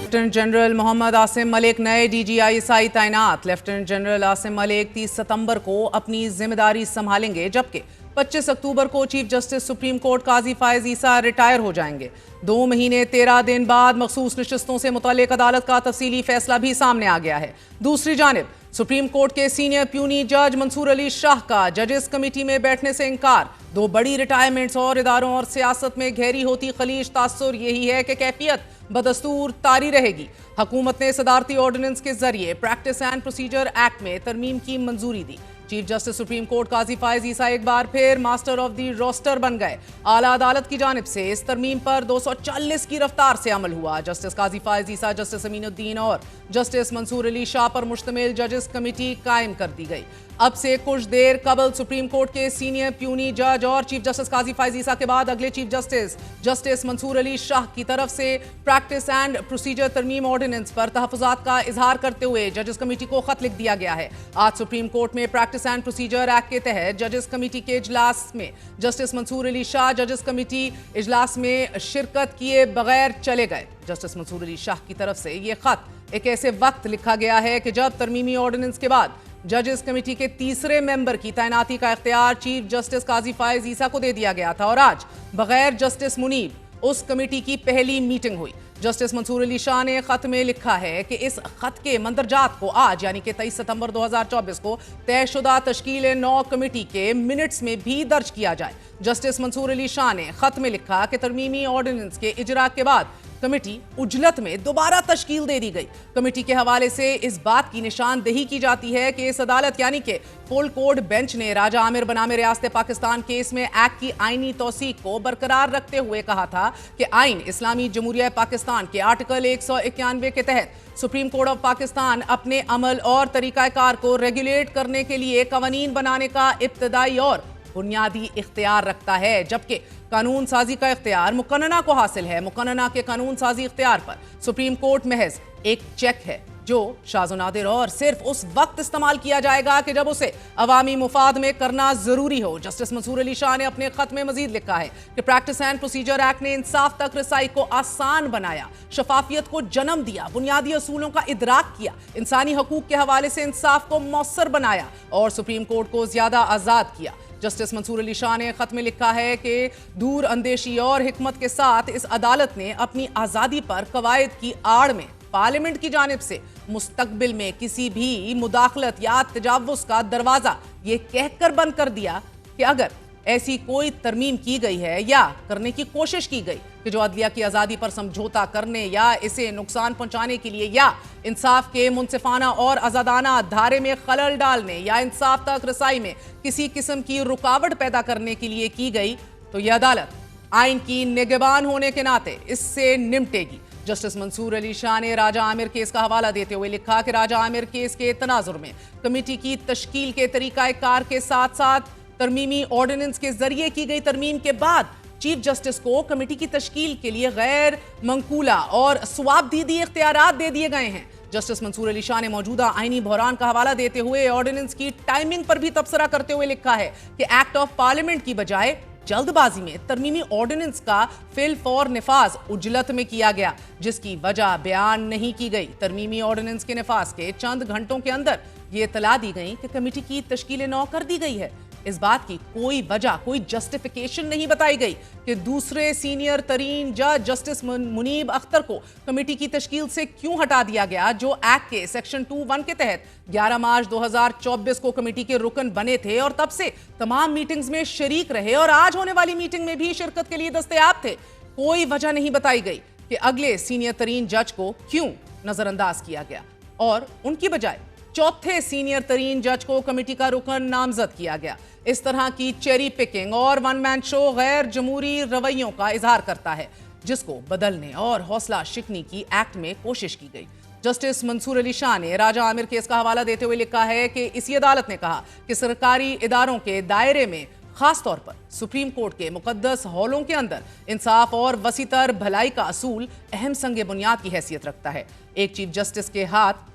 Lieutenant general Mohammad Asim Malik नए DGI तैनात। Lieutenant general Asim Malik 30 सितंबर को अपनी जिम्मेदारी संभालेंगे, जबकि 25 अक्टूबर को चीफ जस्टिस सुप्रीम कोर्ट काजी फायज ईसा रिटायर हो जाएंगे। 2 महीने 13 दिन बाद मखसूस नशिस्तों से मुतल्लिक अदालत का तफसीली फैसला भी सामने आ गया है। दूसरी जानिब सुप्रीम कोर्ट के सीनियर प्यूनी जज मंसूर अली शाह का जजेस कमेटी में बैठने से इनकार। 2 बड़ी रिटायरमेंट्स और इदारों और सियासत में गहरी होती खलीज तासुर यही है कि कैफियत बदस्तूर तारी रहेगी। हुकूमत ने सदारती ऑर्डिनेंस के जरिए प्रैक्टिस एंड प्रोसीजर एक्ट में तरमीम की मंजूरी दी। चीफ जस्टिस सुप्रीम कोर्ट काजी फायज ईसा एक बार फिर मास्टर ऑफ दी रोस्टर बन गए। आला अदालत की जानिब से इस तरमीम पर 240 की रफ्तार से अमल हुआ। जस्टिस काजी फायज ईसा, जस्टिस अमीनुद्दीन और जस्टिस मंसूर अली शाह पर मुश्तमिल जजेस कमेटी कायम कर दी गई। अब से कुछ देर कबल सुप्रीम कोर्ट के सीनियर प्यूनी जज और चीफ जस्टिस काजी फायज ईसा के बाद अगले चीफ जस्टिस मंसूर अली शाह की तरफ से प्रैक्टिस एंड प्रोसीजर तरमीम ऑर्डिनेंस पर तहफ़्फ़ुज़ात का इजहार करते हुए जजेस कमेटी को खत लिख दिया गया है। आज सुप्रीम कोर्ट में प्रैक्टिस एंड प्रोसीजर एक्ट के तहत जजेस कमेटी के इजलास में जस्टिस मंसूर अली शाह जजेस कमेटी इजलास में शिरकत किए बगैर चले गए। जस्टिस मंसूर अली शाह की तरफ से ये खत एक ऐसे वक्त लिखा गया है कि जब तरमीमी ऑर्डिनेंस के बाद जजेस कमेटी के तीसरे मेंबर की तैनाती का इख्तियार चीफ जस्टिस काजी फायज ईसा को दे दिया गया था और आज बगैर जस्टिस मुनीब उस कमेटी की पहली मीटिंग हुई। जस्टिस मंसूर अली शाह ने खत में लिखा है कि इस खत के मंदरजात को आज यानी कि 23 सितंबर 2024 को तयशुदा तश्कील 9 कमेटी के मिनट्स में भी दर्ज किया जाए। जस्टिस मंसूर अली शाह ने खत में लिखा कि तरमीमी ऑर्डिनेंस के इजरा के बाद कमेटी उजलत में दोबारा तश्कील दे दी गई। कमेटी के हवाले से इस बात की निशानदेही की जाती है कि इस अदालत यानी कि फुल कोर्ट बेंच ने राजा आमिर बनामे रियासत पाकिस्तान केस में एक्ट की आईनी तौसीक को बरकरार रखते हुए कहा था कि आइन इस्लामी जमहूरिया पाकिस्तान के आर्टिकल 191 के तहत सुप्रीम कोर्ट ऑफ पाकिस्तान अपने अमल और तरीकाकार को रेगुलेट करने के लिए कवानीन बनाने का इब्तदाई और बुनियादी इख्तियार रखता है, जबकि कानून साजी का इख्तियार मुकन्नना को हासिल है। मुकन्नना के कानून साजी इख्तियार पर सुप्रीम कोर्ट महज एक चेक है जो शाज़ नादिर और सिर्फ उस वक्त इस्तेमाल किया जाएगा कि जब उसे अवामी मुफाद में करना जरूरी हो। jस्टिस मंसूर अली शाह ने अपने खत में मजीद लिखा है कि प्रैक्टिस एंड प्रोसीजर एक्ट ने इंसाफ तक रसाई को आसान बनाया, शफाफियत को जन्म दिया, बुनियादी असूलों का इदराक किया, इंसानी हकूक के हवाले से इंसाफ को मौसर बनाया और सुप्रीम कोर्ट को ज्यादा आज़ाद किया। जस्टिस मंसूर अली शाह ने खत में लिखा है कि दूर अंदेशी और हिकमत के साथ इस अदालत ने अपनी आज़ादी पर कवायद की आड़ में पार्लियामेंट की जानिब से मुस्तकबिल में किसी भी मुदाखलत या तजावुज़ का दरवाज़ा ये कहकर बंद कर दिया कि अगर ऐसी कोई तरमीम की गई है या करने की कोशिश की गई कि जो अदलिया की आज़ादी पर समझौता करने या इसे नुकसान पहुंचाने के लिए या इंसाफ के मुनसिफाना और आज़ादाना धारे में खलल डालने या इंसाफ तक रसाई में किसी किस्म की रुकावट पैदा करने के लिए की गई, तो यह अदालत आइन की निगहबान होने के नाते इससे निमटेगी। जस्टिस मंसूर अली शाह ने राजा आमिर केस का हवाला देते हुए लिखा कि राजा आमिर केस के तनाजुर में कमेटी की तश्कील के तरीकाकार के साथ साथ तरमीमी ऑर्डिनेंस के जरिए की गई तरमीम के बाद चीफ जस्टिस को कमेटी की तश्कील के लिए गैर मंकूला और स्वाबदीदी इख्तियारात दे दिए गए हैं। जस्टिस मंसूर अली शाह ने मौजूदा आईनी बहरान का हवाला देते हुए ऑर्डिनेंस की टाइमिंग पर भी तबसरा करते हुए लिखा है कि एक्ट ऑफ पार्लियामेंट की बजाय जल्दबाजी में तरमीमी ऑर्डिनेंस का फिल फॉर निफाज उजलत में किया गया, जिसकी वजह बयान नहीं की गई। तरमीमी ऑर्डिनेंस के निफाज के चंद घंटों के अंदर ये इतला दी गई कि कमेटी की तश्कील 9 कर दी गई है। इस बात की कोई वजह, कोई जस्टिफिकेशन नहीं बताई गई कि दूसरे सीनियर तरीन जज जस्टिस मुनीब अख्तर को कमेटी की तश्कील से क्यों हटा दिया गया, जो एक्ट के सेक्शन 2(1) के तहत 11 मार्च 2024 को कमेटी के रुकन बने थे और तब से तमाम मीटिंग्स में शरीक रहे और आज होने वाली मीटिंग में भी शिरकत के लिए दस्तयाब थे। कोई वजह नहीं बताई गई कि अगले सीनियर तरीन जज को क्यों नजरअंदाज किया गया और उनकी बजाय चौथे सीनियर तरीन जज को कमेटी का रुकन नामजद किया गया। इस तरह की चेरी पिकिंग और वन मैन शो गैर जमहूरी रवैयों का इजहार करता है, जिसको बदलने और हौसला शिकनी की एक्ट में कोशिश की गई। जस्टिस मंसूर अली शाह ने राजा आमिर केस का हवाला देते हुए लिखा है कि इसी अदालत ने कहा कि सरकारी इदारों के दायरे में खास तौर पर सुप्रीम कोर्ट के मुकद्दस हॉलों के अंदर इंसाफ और वसीतर भलाई का असूल अहम संग बुनियाद की हैसियत रखता है। एक चीफ जस्टिस के हाथ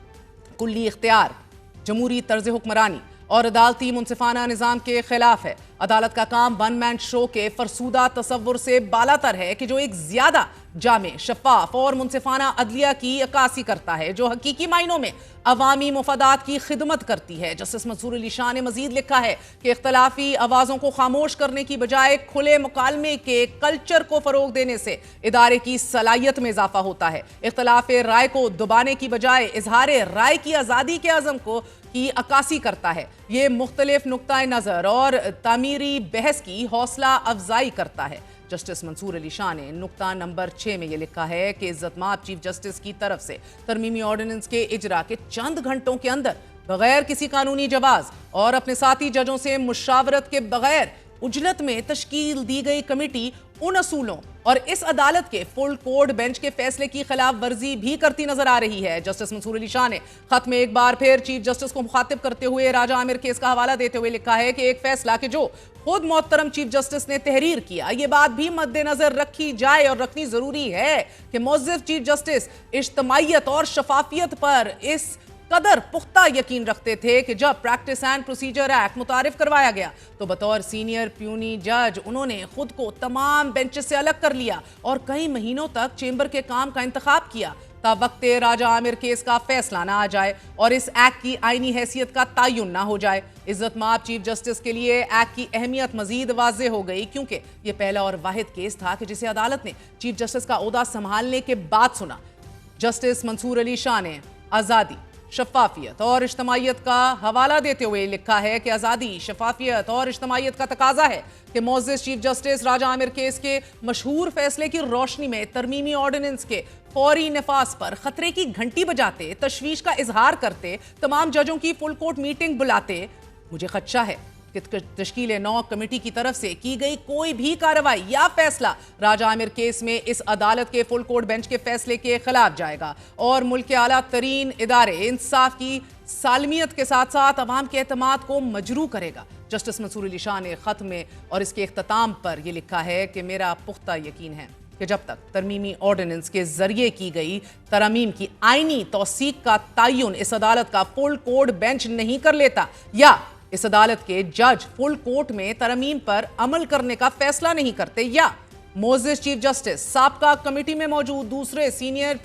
कुल्ली इख्तियार, जमहूरी तर्ज हुक्मरानी اور عدالتی منصفانہ نظام کے خلاف ہے۔ عدالت کا کام ون مین شو کے فرسودہ تصور سے بالاتر ہے کہ جو ایک زیادہ جامع، شفاف اور منصفانہ عدلیہ کی عکاسی کرتا ہے، جو حقیقی معنوں میں عوامی مفادات کی خدمت کرتی ہے۔ جسٹس منصور علی شاہ نے مزید لکھا ہے کہ اختلافی آوازوں کو خاموش کرنے کی بجائے کھلے مکالمے کے کلچر کو فروغ دینے سے ادارے کی صلاحیت میں اضافہ ہوتا ہے۔ اختلاف رائے کو دبانے کی بجائے اظہار رائے کی آزادی کے عزم کی عکاسی کرتا ہے۔ یہ مختلف نقطۂ نظر اور تعمیری بحث کی حوصلہ افزائی کرتا ہے۔ جسٹس منصور علی شاہ نے نقطہ نمبر 6 میں یہ لکھا ہے کہ عزت مآب چیف جسٹس کی طرف سے ترمیمی آرڈیننس کے اجرا کے چند گھنٹوں کے اندر بغیر کسی قانونی جواز اور اپنے ساتھی ججوں سے مشاورت کے بغیر اجلت میں تشکیل دی گئی کمیٹی ان اصولوں اور اس عدالت کے فل کوڈ بینچ کے فیصلے کی خلاف ورزی بھی کرتی نظر آ رہی ہے۔ جسٹس منصور علی شاہ نے خط میں ایک بار پھر چیف جسٹس کو مخاطب کرتے ہوئے راجہ عامر کیس کا حوالہ دیتے ہوئے لکھا ہے کہ ایک فیصلہ کہ جو خود محترم چیف جسٹس نے تحریر کیا، یہ بات بھی مد نظر رکھی جائے اور رکھنی ضروری ہے کہ معزز چیف جسٹس اجتماعیت اور شفافیت پر اس قدر پختہ یقین رکھتے تھے کہ جب پریکٹس اینڈ پروسیجر ایکٹ متعارف کروایا گیا تو بطور سینئر پیونی جج انہوں نے خود کو تمام بینچز سے الگ کر لیا اور کئی مہینوں تک چیمبر کے کام کا انتخاب کیا تا وقت راجہ عامر کیس کا فیصلہ نہ آ جائے اور اس ایکٹ کی آئینی حیثیت کا تعین نہ ہو جائے۔ عزت مآب چیف جسٹس کے لیے ایکٹ کی اہمیت مزید واضح ہو گئی کیونکہ یہ پہلا اور واحد کیس تھا کہ جسے عدالت نے چیف جسٹس کا عہدہ سنبھالنے کے بعد سنا۔ جسٹس منصور علی شاہ نے آزادی، شفافیت اور اجتماعیت کا حوالہ دیتے ہوئے لکھا ہے کہ آزادی، شفافیت اور اجتماعیت کا تقاضا ہے کہ معزز چیف جسٹس راجہ عامر کیس کے مشہور فیصلے کی روشنی میں ترمیمی آرڈیننس کے فوری نفاذ پر خطرے کی گھنٹی بجاتے، تشویش کا اظہار کرتے، تمام ججوں کی فل کورٹ میٹنگ بلاتے۔ مجھے خدشہ ہے کہ تشکیل نو کمیٹی کی طرف سے کی گئی کوئی بھی کارروائی یا فیصلہ راجہ عامر کیس میں اس عدالت کے فل کورٹ بینچ کے فیصلے کے خلاف جائے گا اور ملک کے اعلیٰ ترین ادارے انصاف کی سالمیت کے ساتھ ساتھ عوام کے اعتماد کو مجروح کرے گا۔ جسٹس منصور علی شاہ نے خط میں اور اس کے اختتام پر یہ لکھا ہے کہ میرا پختہ یقین ہے کہ جب تک ترمیمی آرڈیننس کے ذریعے کی گئی ترامیم کی آئینی توثیق کا تعین اس عدالت کا فل کورٹ بینچ نہیں کر لیتا یا اس عدالت کے جج فل کورٹ میں ترمیم پر عمل کرنے کا فیصلہ نہیں کرتے یا معزز چیف جسٹس سابقہ کمیٹی میں موجود دوسرے سینئر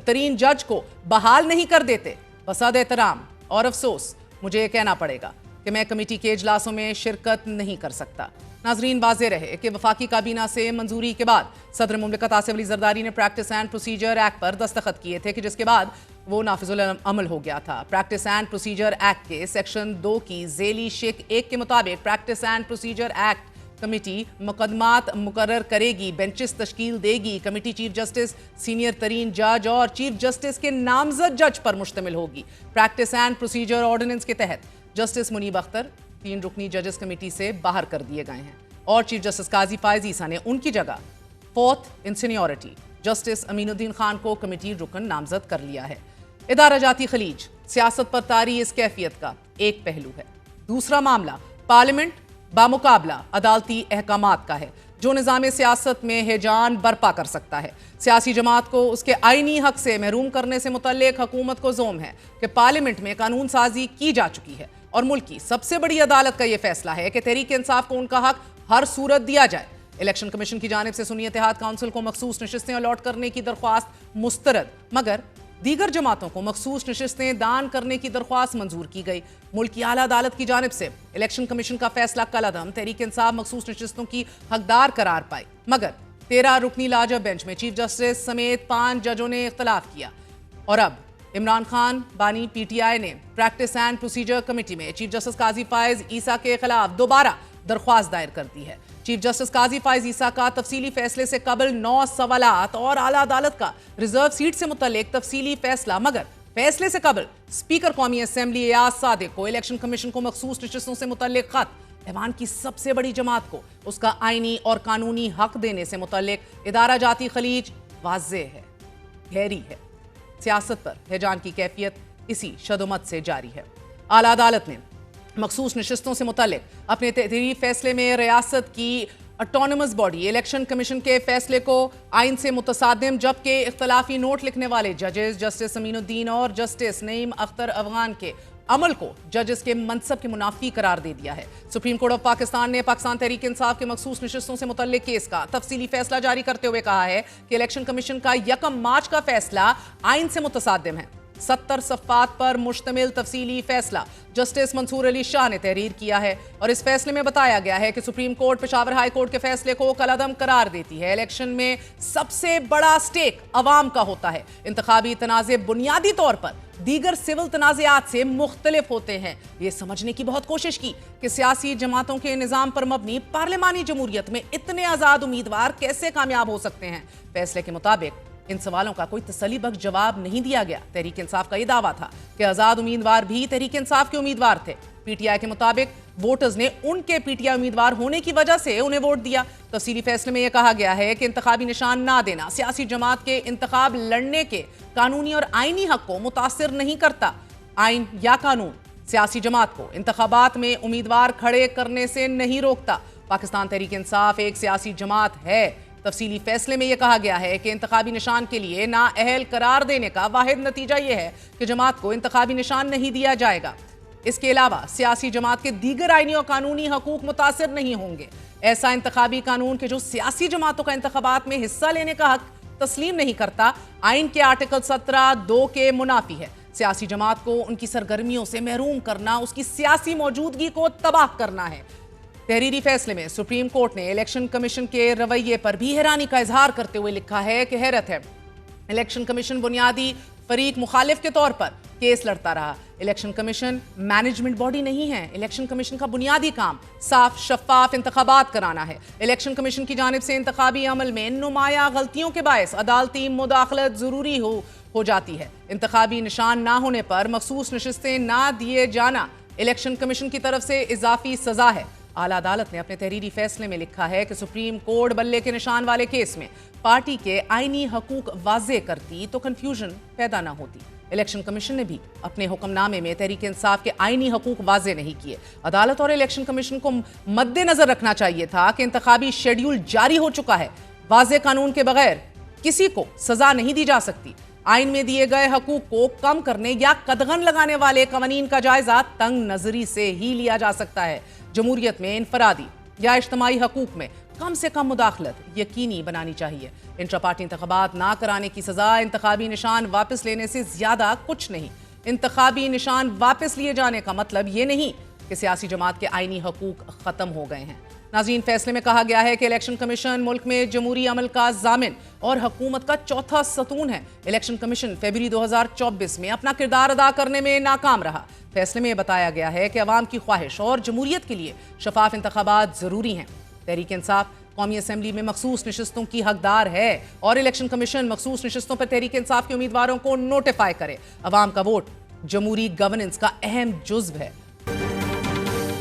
ترین جج کو بحال نہیں کر دیتے، بصد احترام اور افسوس مجھے یہ کہنا پڑے گا کہ میں کمیٹی کے اجلاسوں میں شرکت نہیں کر سکتا۔ ناظرین، واضح رہے کہ وفاقی کابینہ سے منظوری کے بعد صدر مملکت آصف علی زرداری نے پریکٹس اینڈ پروسیجر ایکٹ پر دستخط کیے تھے کہ جس کے بعد وہ نافذ العمل ہو گیا تھا۔ پریکٹس اینڈ پروسیجر ایکٹ کے سیکشن 2 کی ذیلی شق 1 کے مطابق practice and procedure act committee مقدمات مقرر کرے گی، بینچز تشکیل دے گی۔ کمیٹی چیف جسٹس، سینئر ترین جج اور چیف جسٹس کے نامزد جج پر مشتمل ہوگی۔ پریکٹس اینڈ پروسیجر آرڈیننس کے تحت جسٹس منیب اختر 3 رکنی ججز کمیٹی سے باہر کر دیے گئے ہیں اور چیف جسٹس قاضی فائز عیسیٰ نے ان کی جگہ 4th ان سینیورٹی جسٹس امین الدین خان کو کمیٹی رکن نامزد کر لیا ہے۔ ادارہ جاتی خلیج سیاست پر طاری اس کیفیت کا ایک پہلو ہے۔ دوسرا معاملہ پارلیمنٹ بامقابلہ عدالتی احکامات کا ہے جو نظام سیاست میں ہیجان برپا کر سکتا ہے۔ سیاسی جماعت کو اس کے آئینی حق سے محروم کرنے سے متعلق حکومت کو زوم ہے کہ پارلیمنٹ میں قانون سازی کی جا چکی ہے اور ملک کی سب سے بڑی عدالت کا یہ فیصلہ ہے کہ تحریک انصاف کو ان کا حق ہر صورت دیا جائے۔ الیکشن کمیشن کی جانب سے سنی اتحاد کونسل کو مخصوص نشستیں الاٹ کرنے کی درخواست مسترد، مگر دیگر جماعتوں کو مخصوص نشستیں دان کرنے کی درخواست منظور کی گئی۔ ملک کی اعلیٰ عدالت کی جانب سے الیکشن کمیشن کا فیصلہ کالعدم تحریک انصاف مخصوص نشستوں کی حقدار قرار پائی، مگر 13 رکنی لارجر بینچ میں چیف جسٹس سمیت 5 ججوں نے اختلاف کیا اور اب عمران خان بانی پی ٹی آئی نے پریکٹس اینڈ پروسیجر کمیٹی میں چیف جسٹس قاضی فائز عیسیٰ کے خلاف دوبارہ درخواست دائر کر دی ہے۔ چیف جسٹس قاضی فائز عیسیٰ کا تفصیلی فیصلے سے قبل 9 سوالات اور اعلیٰ عدالت کا ریزرو سیٹ سے متعلق تفصیلی فیصلہ، مگر فیصلے سے قبل اسپیکر قومی اسمبلی ایاز صادق کو الیکشن کمیشن کو مخصوص نشستوں سے متعلق خط ایوان کی سب سے بڑی جماعت کو اس کا آئینی اور قانونی حق دینے سے متعلق ادارہ جاتی خلیج واضح ہے، گہری ہے۔ سیاست پر ہیجان کی کیفیت اسی شدومت سے جاری ہے۔ اعلیٰ عدالت نے مخصوص نشستوں سے متعلق اپنے تحریری فیصلے میں ریاست کی ऑटोनमस बॉडी इलेक्शन कमीशन के फैसले को आइन से मुतसादिम, जबकि इख्तलाफी नोट लिखने वाले जजेस जस्टिस अमीनुद्दीन और जस्टिस नईम अख्तर अफगान के अमल को जजेस के मनसब के मुनाफी करार दे दिया है। सुप्रीम कोर्ट ऑफ पाकिस्तान ने पाकिस्तान तहरीक इंसाफ के मखसूस नशिस्तों से मुतल्लिक केस का तफसीली फैसला जारी करते हुए कहा है कि इलेक्शन कमीशन का 1 मार्च का फैसला आइन से मुतसादिम है। 70 सफ़ात पर मुश्तमिल तफसीली फैसला जस्टिस मंसूर अली शाह ने तहरीर किया है और इस फैसले में बताया गया है कि supreme court Peshawar high court के फैसले को कलअदम करार देती है। इलेक्शन में सबसे बड़ा स्टेक अवाम का होता है। इंतखाबी तनाज़े बुनियादी तौर पर दीगर सिविल तनाज़ात से मुख्तलिफ होते हैं। ये समझने की बहुत कोशिश की कि सियासी जमातों के निज़ाम पर मबनी पार्लिमानी जमहूरियत में इतने आज़ाद उम्मीदवार कैसे कामयाब हो सकते हैं। फैसले के मुताबिक इन सवालों का कोई तसल्ली बख्श जवाब नहीं दिया गया। तहरीक इंसाफ का यह दावा था कि आज़ाद उम्मीदवार भी तहरीक इंसाफ के उम्मीदवार थे। पीटीआई के मुताबिक वोटर्स ने उनके पीटीआई उम्मीदवार होने की वजह से उन्हें वोट दिया। तफसीली फैसले में यह कहा गया है कि इंतखाबी निशान ना देना सियासी जमात के इंतखाब लड़ने के कानूनी और आईनी हक को मुतासिर नहीं करता। आइन या कानून सियासी जमात को इंतखाबात में उम्मीदवार खड़े करने से नहीं रोकता। पाकिस्तान तहरीक इंसाफ एक सियासी जमात है। तफसीली फैसले में यह कहा गया है कि इंतखाबी निशान के लिए नाअहल करार देने का वाहिद नतीजा यह है कि जमात को इंतखाबी निशान नहीं दिया जाएगा। इसके अलावा सियासी जमात के दीगर आईनी और कानूनी हकूक मुतासिर नहीं होंगे। ऐसा इंतखाबी कानून के जो सियासी जमातों का इंतखाबात में हिस्सा लेने का हक तस्लीम नहीं करता, आइन के आर्टिकल 17(2) के मुनाफी है। सियासी जमात को उनकी सरगर्मियों से महरूम करना उसकी सियासी मौजूदगी को तबाह करना है। तहरीरी फैसले में सुप्रीम कोर्ट ने इलेक्शन कमीशन के रवैये पर भी हैरानी का इजहार करते हुए लिखा है कि हैरत है, इलेक्शन कमीशन बुनियादी फरीक मुखालिफ के तौर पर केस लड़ता रहा। इलेक्शन कमीशन मैनेजमेंट बॉडी नहीं है। इलेक्शन कमीशन का बुनियादी काम साफ शफाफ इंतखाबात कराना है। इलेक्शन कमीशन की जानिब से इंतखाबी अमल में नुमाया गलतियों के बायस अदालती मुदाखलत जरूरी हो जाती है। इंतखाबी निशान ना होने पर मखसूस नशिस्तें ना दिए जाना इलेक्शन कमीशन की तरफ से इजाफी सजा है। आला अदालत ने अपने तहरीरी फैसले में लिखा है कि सुप्रीम कोर्ट बल्ले के निशान वाले केस में पार्टी के आईनी हकूक वाजे करती तो कंफ्यूजन पैदा ना होती। इलेक्शन कमीशन ने भी अपने हुक्मनामे में तहरीक इंसाफ के आईनी हकूक वाजे नहीं किए। अदालत और इलेक्शन कमीशन को मद्देनजर रखना चाहिए था कि इंतखाबी शेड्यूल जारी हो चुका है। वाजे कानून के बगैर किसी को सजा नहीं दी जा सकती। आइन में दिए गए हकूक को कम करने या कदगन लगाने वाले कवानीन का जायजा तंग नजरी से ही लिया जा सकता है। जमहूरियत में इनफरादी या इज्तिमाई हकूक में कम से कम मुदाखलत यकीनी बनानी चाहिए। इंट्रा पार्टी इंतखाबात ना कराने की सजा इंतखाबी निशान वापस लेने से ज्यादा कुछ नहीं। इंतखाबी निशान वापस लिए जाने का मतलब ये नहीं कि सियासी जमात के आईनी हकूक खत्म हो गए हैं। नाज़रीन, फैसले में कहा गया है कि इलेक्शन कमीशन मुल्क में जमहूरी अमल का जामिन और हुकूमत का चौथा सतून है। इलेक्शन कमीशन फरवरी 2024 में अपना किरदार अदा करने में नाकाम रहा। फैसले में बताया गया है कि अवाम की ख्वाहिश और जमहूरियत के लिए शफाफ इंतखाबात जरूरी हैं। तहरीक इंसाफ कौमी असम्बली में मखसूस नशिस्तों की हकदार है और इलेक्शन कमीशन मखसूस नशिस्तों पर तहरीक इंसाफ के उम्मीदवारों को नोटिफाई करे। अवाम का वोट जमहूरी गवर्नेंस का अहम जुज्व है।